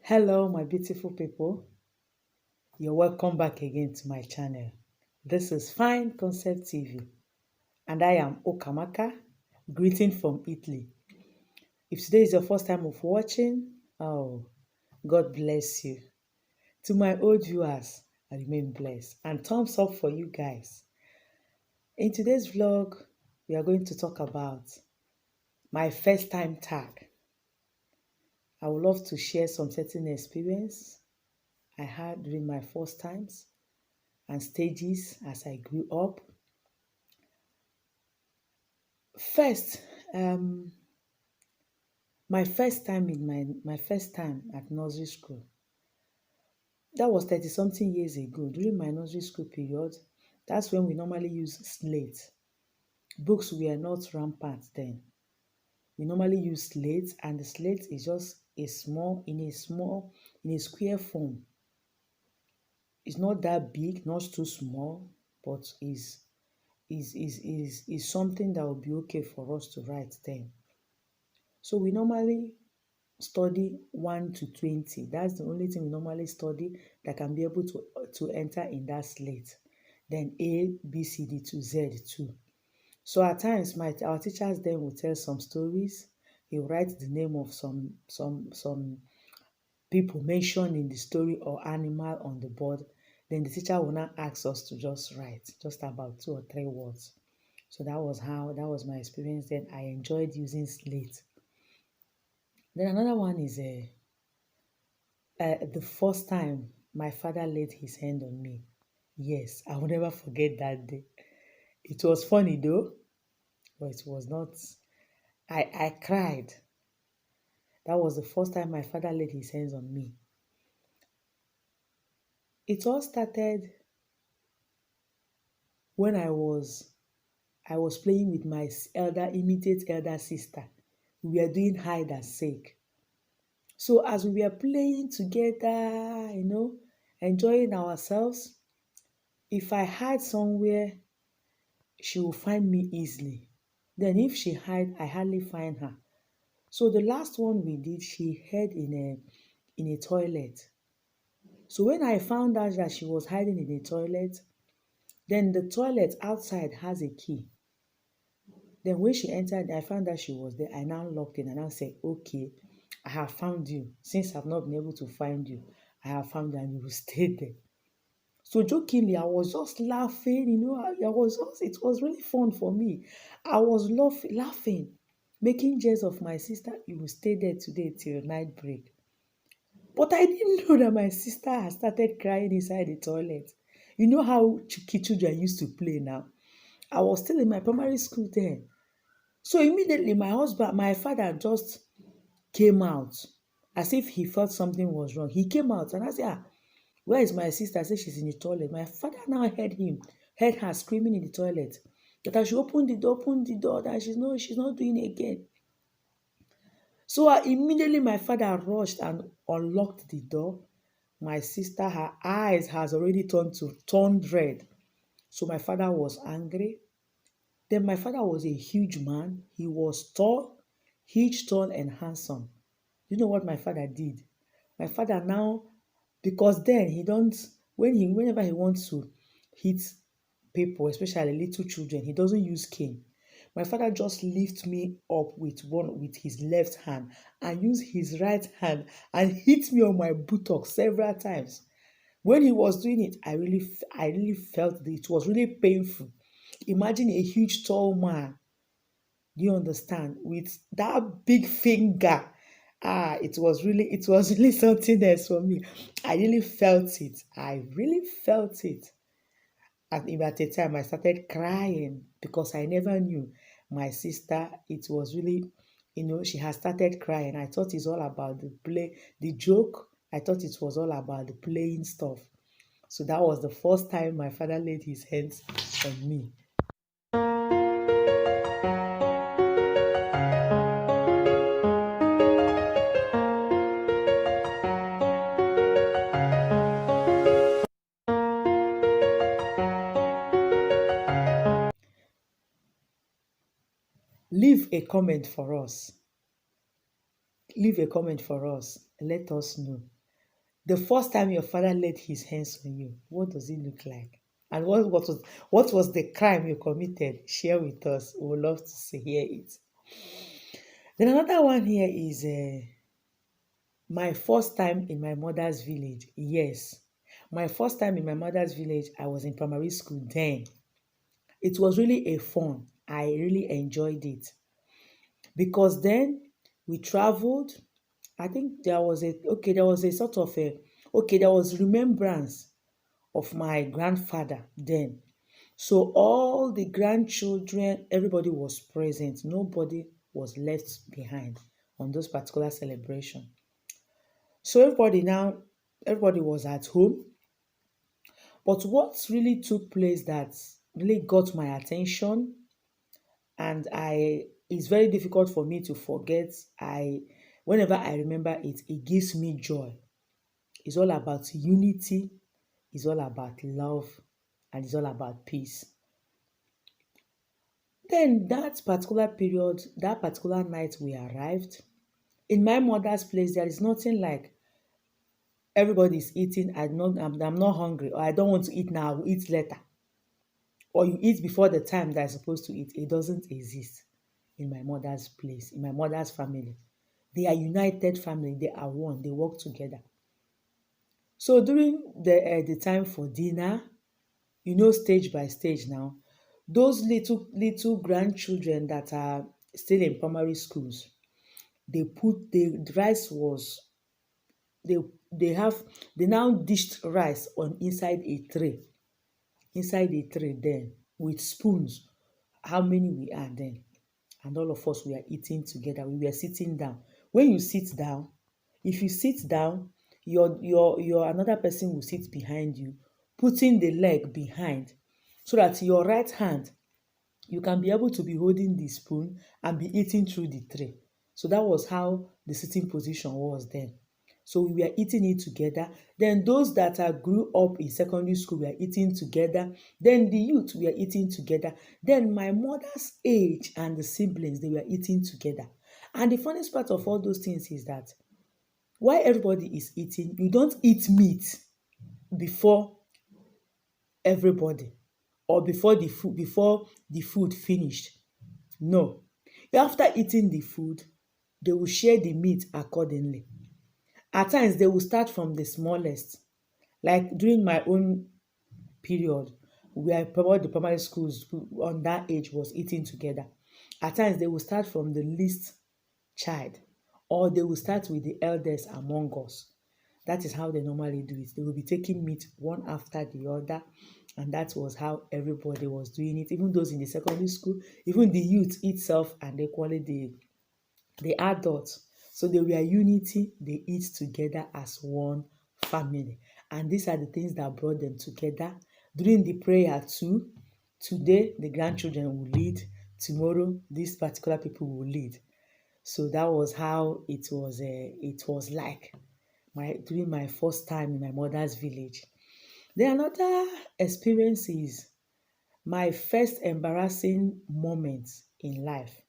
Hello, my beautiful people. You're welcome back again to my channel. This is Fine Concept TV, and I am Okamaka, greeting from Italy. If today is your first time of watching, oh, God bless you. To my old viewers, I remain blessed. And thumbs up for you guys. In today's vlog, we are going to talk about my first time tag. I would love to share some certain experience I had during my first times and stages as I grew up. First, um, my first time in my first time at nursery school. That was 30 something years ago. During my nursery school period, that's when we normally use slate. Books were not rampant then. We normally use slate, and the slate is just in a square form. It's not that big, not too small, but is something that will be okay for us to write then. So we normally study 1 to 20. That's the only thing we normally study that can be able to enter in that slate. Then A, B, C, D to Z too. So at times our teachers then will tell some stories. He will write the name of some people mentioned in the story or animal on the board. Then the teacher will now ask us to just write just about 2 or 3 words. So that was my experience then. I enjoyed using slate. Then another one is the first time my father laid his hand on me. Yes, I will never forget that day. It was funny though, but it was not. I cried. That was the first time my father laid his hands on me. It all started when I was playing with my immediate elder sister. We were doing hide and seek. So as we were playing together, enjoying ourselves, if I hide somewhere, she will find me easily. Then if she hide, I hardly find her. So the last one we did, she hid in a toilet. So when I found out that she was hiding in a toilet, then the toilet outside has a key. Then when she entered, I found that she was there. I now locked in and I said, okay, I have found you. Since I've not been able to find you, I have found you and you will stay there. So jokingly, I was just laughing, it was really fun for me. I was laughing, making jest of my sister. You will stay there today till night break. But I didn't know that my sister had started crying inside the toilet. You know how children used to play now. I was still in my primary school then. So immediately my father just came out as if he felt something was wrong. He came out and I said, where is my sister? I said she's in the toilet. My father now heard her screaming in the toilet. That I should open the door, that she's not doing it again. So immediately my father rushed and unlocked the door. My sister, her eyes has already turned red. So my father was angry. Then my father was a huge man. He was tall, huge, tall, and handsome. You know what my father did? My father now, because then he don't, whenever he wants to hit people, especially little children, he doesn't use cane. My father just lift me up with his left hand and use his right hand and hit me on my buttock several times. When he was doing it, I really felt that it was really painful. Imagine a huge tall man, do you understand, with that big finger. It was really something else for me. I really felt it. I really felt it. And even at the time, I started crying because I never knew my sister. It was really, she had started crying. I thought it's all about the play, the joke. I thought it was all about the playing stuff. So that was the first time my father laid his hands on me. Leave a comment for us. Leave a comment for us. Let us know. The first time your father laid his hands on you, what does it look like? And what was the crime you committed? Share with us. We would love to see hear it. Then another one here is my first time in my mother's village. Yes, my first time in my mother's village, I was in primary school then. It was really a fun. I really enjoyed it because then we traveled. I think there was a sort of a there was remembrance of my grandfather then. So all the grandchildren, everybody was present. Nobody was left behind on those particular celebration. So everybody was at home. But what really took place that really got my attention, and I it's very difficult for me to forget. Whenever I remember it, it gives me joy. It's all about unity, it's all about love, and it's all about peace. Then that particular period, that particular night we arrived, in my mother's place, there is nothing like everybody's eating. I'm not hungry, or I don't want to eat now, I will eat later. Or you eat before the time that you're supposed to eat. It doesn't exist in my mother's place, in my mother's family. They are united family, they are one, they work together. So during the time for dinner, stage by stage now, those little grandchildren that are still in primary schools, the rice was they they have they now dished rice on inside a tray then with spoons. How many we are then? And all of us were eating together. We were sitting down. When you sit down, if you sit down, your another person will sit behind you, putting the leg behind, so that your right hand you can be able to be holding the spoon and be eating through the tray. So that was how the sitting position was then. So we were eating it together. Then those that grew up in secondary school were eating together. Then the youth were eating together. Then my mother's age and the siblings, they were eating together. And the funniest part of all those things is that while everybody is eating, you don't eat meat before everybody or before the food finished. No. After eating the food, they will share the meat accordingly. At times, they will start from the smallest. Like during my own period, where probably the primary schools on that age was eating together. At times, they will start from the least child, or they will start with the eldest among us. That is how they normally do it. They will be taking meat one after the other, and that was how everybody was doing it. Even those in the secondary school, even the youth itself, and equally the adults. So they were unity. They eat together as one family, and these are the things that brought them together. During the prayer too, today the grandchildren will lead. Tomorrow, these particular people will lead. So that was how it was. It was like during my first time in my mother's village. Then another experience is my first embarrassing moment in life.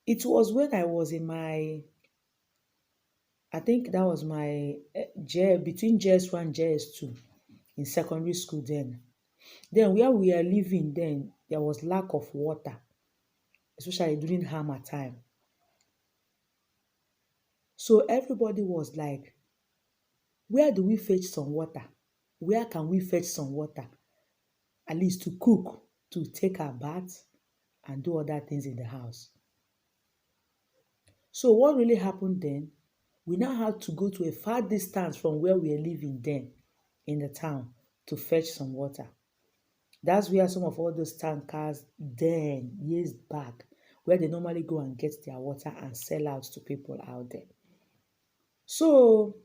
It was when I was in I think that was my between JS1 and JS2 in secondary school then. Then where we are living then, there was lack of water, especially during hammer time. So everybody was like, where do we fetch some water? Where can we fetch some water? At least to cook, to take our bath, and do other things in the house. So what really happened then? We now had to go to a far distance from where we were living then in the town to fetch some water. That's where some of all those tankers then, years back, where they normally go and get their water and sell out to people out there. So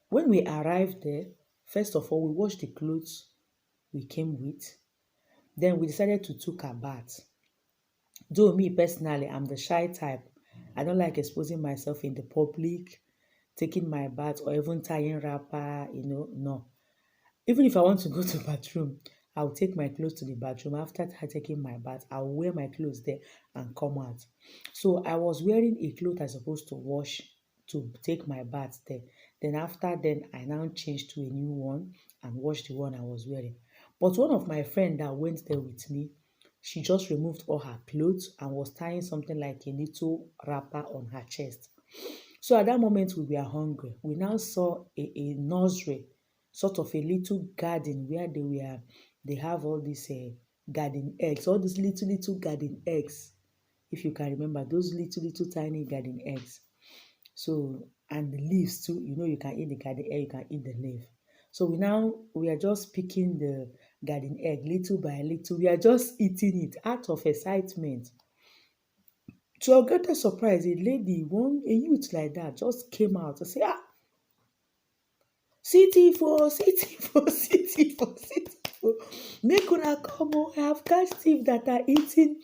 when we arrived there, first of all, we washed the clothes we came with. Then we decided to take a bath. Though me personally, I'm the shy type. I don't like exposing myself in the public, taking my bath, or even tying wrapper, no. Even if I want to go to the bathroom, I'll take my clothes to the bathroom. After taking my bath, I'll wear my clothes there and come out. So I was wearing a cloth I supposed to wash to take my bath there. Then after then, I now changed to a new one and washed the one I was wearing. But one of my friend that went there with me, she just removed all her clothes and was tying something like a little wrapper on her chest. So at that moment, we were hungry. We now saw a nursery, sort of a little garden where they have all these garden eggs, all these little garden eggs, if you can remember, those little tiny garden eggs. So, and the leaves too, you can eat the garden egg, you can eat the leaf. So we are just picking the garden egg little by little. We are just eating it out of excitement. To our greatest surprise, a youth like that just came out and say, ah, city for, city for, city for, city for. Make una come o, I have catch thief that are eating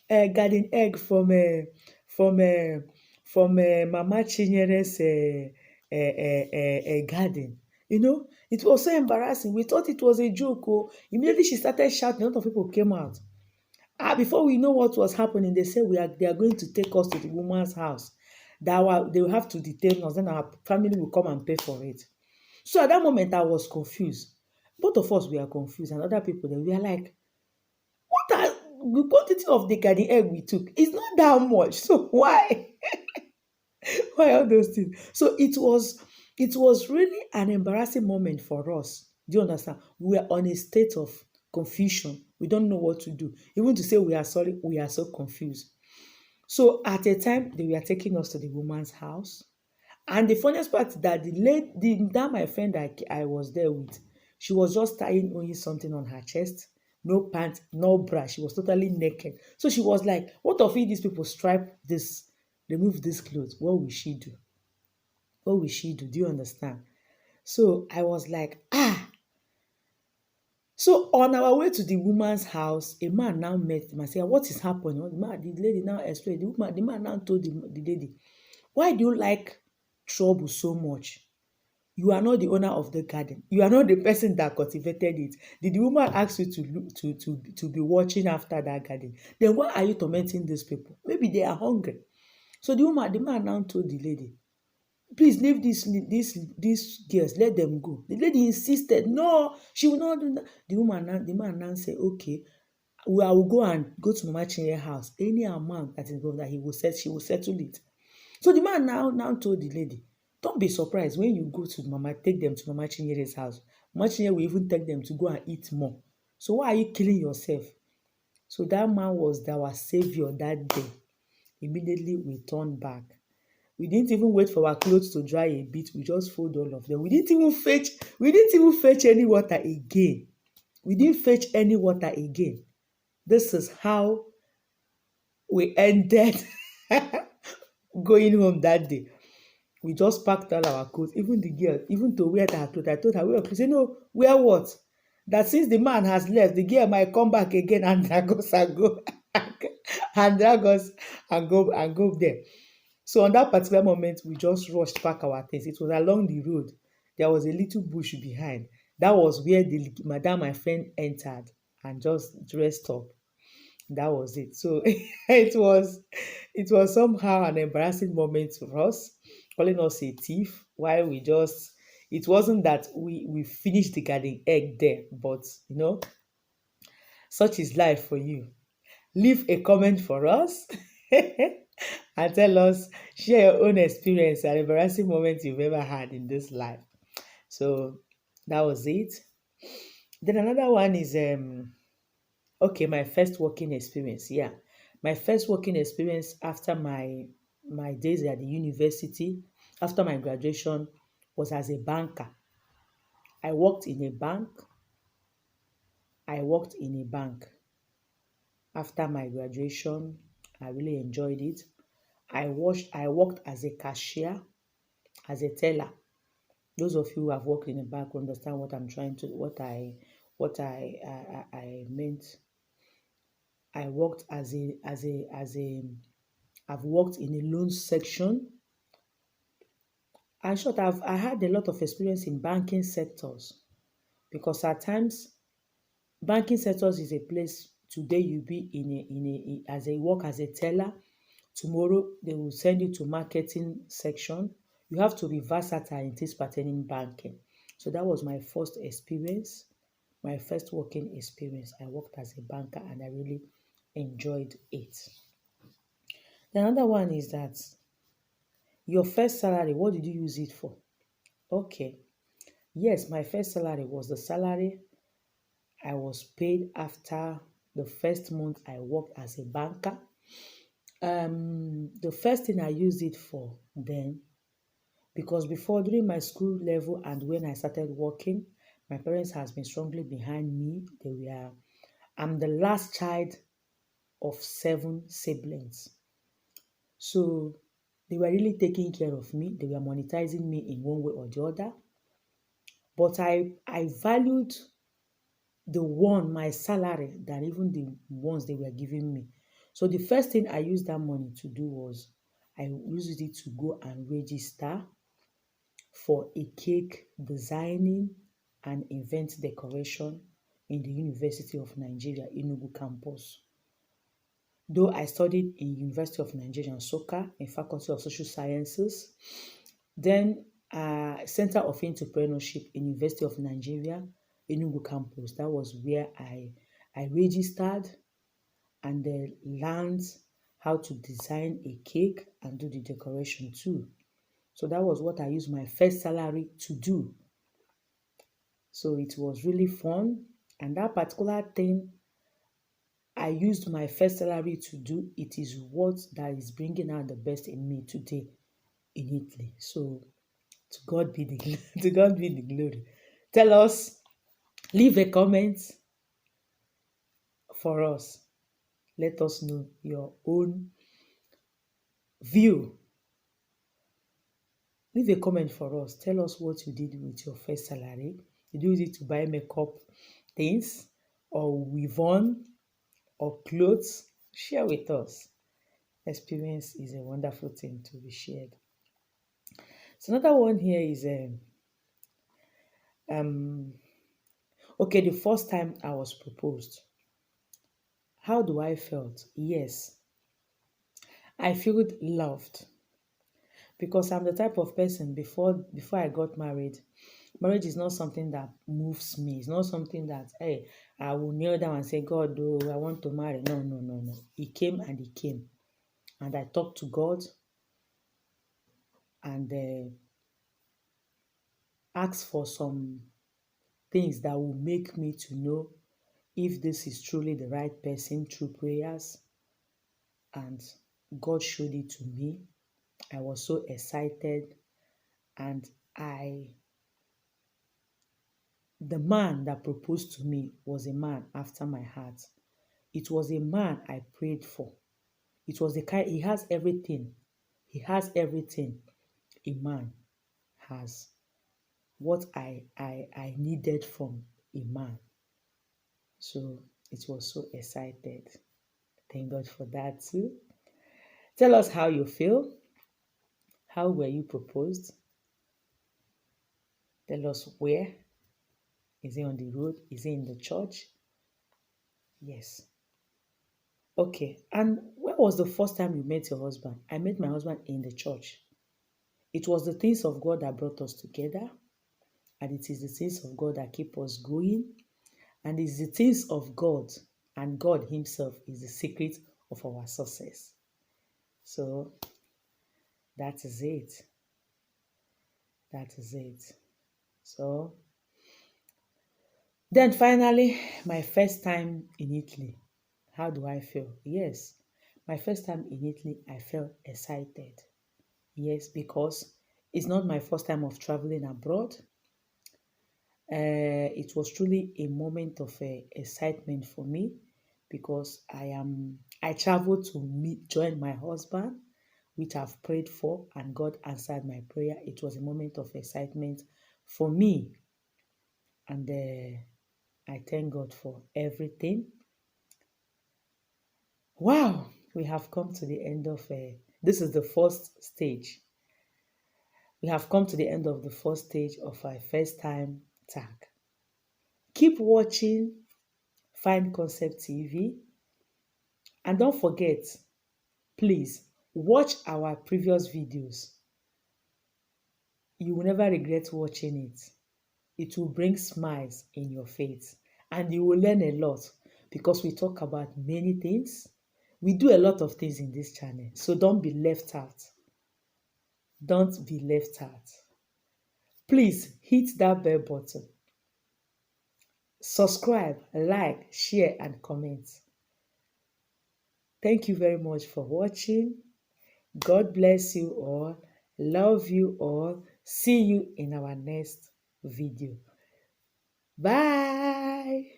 garden egg from uh, Mama Chinyere's garden. It was so embarrassing. We thought it was a joke. Oh. Immediately she started shouting. A lot of people came out. Before we know what was happening, they said they are going to take us to the woman's house. They will have to detain us, then our family will come and pay for it. So at that moment, I was confused. Both of us were confused, and other people, they were like, what are the quantity of the garden egg we took? It's not that much. So why? Why all those things? So it was really an embarrassing moment for us. Do you understand? We are on a state of confusion. We don't know what to do. Even to say we are sorry, we are so confused. So at a time, they were taking us to the woman's house. And the funniest part is that that my friend I was there with, she was just tying only something on her chest, no pants, no bra. She was totally naked. So she was like, what of it these people remove this clothes? What will she do? What will she do? Do you understand? So I was like, ah. So on our way to the woman's house, a man now met him and said, what is happening? The lady now explained. The man now told the lady, why do you like trouble so much? You are not the owner of the garden. You are not the person that cultivated it. Did the woman ask you to look to be watching after that garden? Then why are you tormenting these people? Maybe they are hungry. So the man now told the lady, please leave these girls, let them go. The lady insisted, no, she will not do that. The man now said, okay, I will go to Mama Chinye's house. Any amount that is involved that she will settle it. So the man now told the lady, don't be surprised when you go to take them to Mama Chinyere's house. Mama Chinyere will even take them to go and eat more. So why are you killing yourself? So that man was our savior that day. Immediately we turned back. We didn't even wait for our clothes to dry a bit. We just fold all of them. We didn't even fetch any water again. We didn't fetch any water again. This is how we ended going home that day. We just packed all our clothes, even the girl, even to wear her clothes. I told her, wear clothes. She said, no, wear what? That since the man has left, the girl might come back again and drag us and go and drag us and go there. So on that particular moment, we just rushed pack our things. It was along the road. There was a little bush behind. That was where the madam, my friend, entered and just dressed up. That was it. So it was somehow an embarrassing moment for us, calling us a thief. While it wasn't that we finished the garden egg there, but such is life for you. Leave a comment for us and tell us, share your own experience and embarrassing moments you've ever had in this life. So that was it. Then another one is okay, my first working experience. Yeah. My first working experience after my days at the university, after my graduation, was as a banker. I worked in a bank. I worked in a bank. After my graduation, I really enjoyed it. I worked as a cashier, as a teller. Those of you who have worked in a bank understand what I meant. I worked I've worked in a loan section. And short, I had a lot of experience in banking sectors because at times banking sectors is a place today you be as a work as a teller. Tomorrow they will send you to marketing section. You have to be versatile in things pertaining banking. So that was my first experience, my first working experience. I worked as a banker and I really enjoyed it. The another one is that your first salary, what did you use it for? Okay. Yes, my first salary was the salary I was paid after the first month I worked as a banker. The first thing I used it for then, because before during my school level and when I started working, my parents has been strongly behind me. I'm the last child of 7 siblings. So they were really taking care of me. They were monetizing me in one way or the other. But I valued my salary, than even the ones they were giving me. So the first thing I used that money to do was I used it to go and register for a cake designing and event decoration in the University of Nigeria, Enugu campus. Though I studied in University of Nigeria, Nsukka, in Faculty of Social Sciences, then Center of Entrepreneurship in University of Nigeria, Enugu campus. That was where I registered and then learned how to design a cake and do the decoration too. So that was what I used my first salary to do. So it was really fun. And that particular thing I used my first salary to do, it is what that is bringing out the best in me today in Italy. So to God be the to God be the glory. Tell us, leave a comment for us. Let us know your own view. Leave a comment for us. Tell us what you did with your first salary. Did you use it to buy makeup things or weave on or clothes? Share with us. Experience is a wonderful thing to be shared. So another one here is um okay, the first time I was proposed. How do I felt? Yes, I feel loved because I'm the type of person before I got married. Marriage is not something that moves me. It's not something that hey, I will kneel down and say, God, oh, I want to marry. No, no, no, no. He came and he came. And I talked to God and asked for some things that will make me to know if this is truly the right person through prayers. And God showed it to me. I was so excited and I the man that proposed to me was a man after my heart. It was a man I prayed for. It was the kind he has everything. He has everything a man has. What I needed from a man. So it was so excited. Thank God for that too. Tell us how you feel. How were you proposed? Tell us where. Is it on the road? Is it in the church? Yes. Okay. And when was the first time you met your husband? I met my husband in the church. It was the things of God that brought us together, and it is the things of God that keep us going, and it's the things of God, and God Himself is the secret of our success. So that is it. That is it. So then finally, my first time in Italy. How do I feel? Yes, my first time in Italy, I felt excited. Yes, because it's not my first time of traveling abroad. It was truly a moment of excitement for me because I traveled to join my husband, which I've prayed for, and God answered my prayer. It was a moment of excitement for me, and I thank God for everything. Wow, we have come to the end of this is the first stage. We have come to the end of the first stage of our first time tag. Keep watching Find Concept TV and don't forget, please watch our previous videos. You will never regret watching it. It will bring smiles in your face and you will learn a lot because we talk about many things. We do a lot of things in this channel, so don't be left out. Don't be left out. Please hit that bell button. Subscribe, like, share, and comment. Thank you very much for watching. God bless you all. Love you all. See you in our next video. Bye.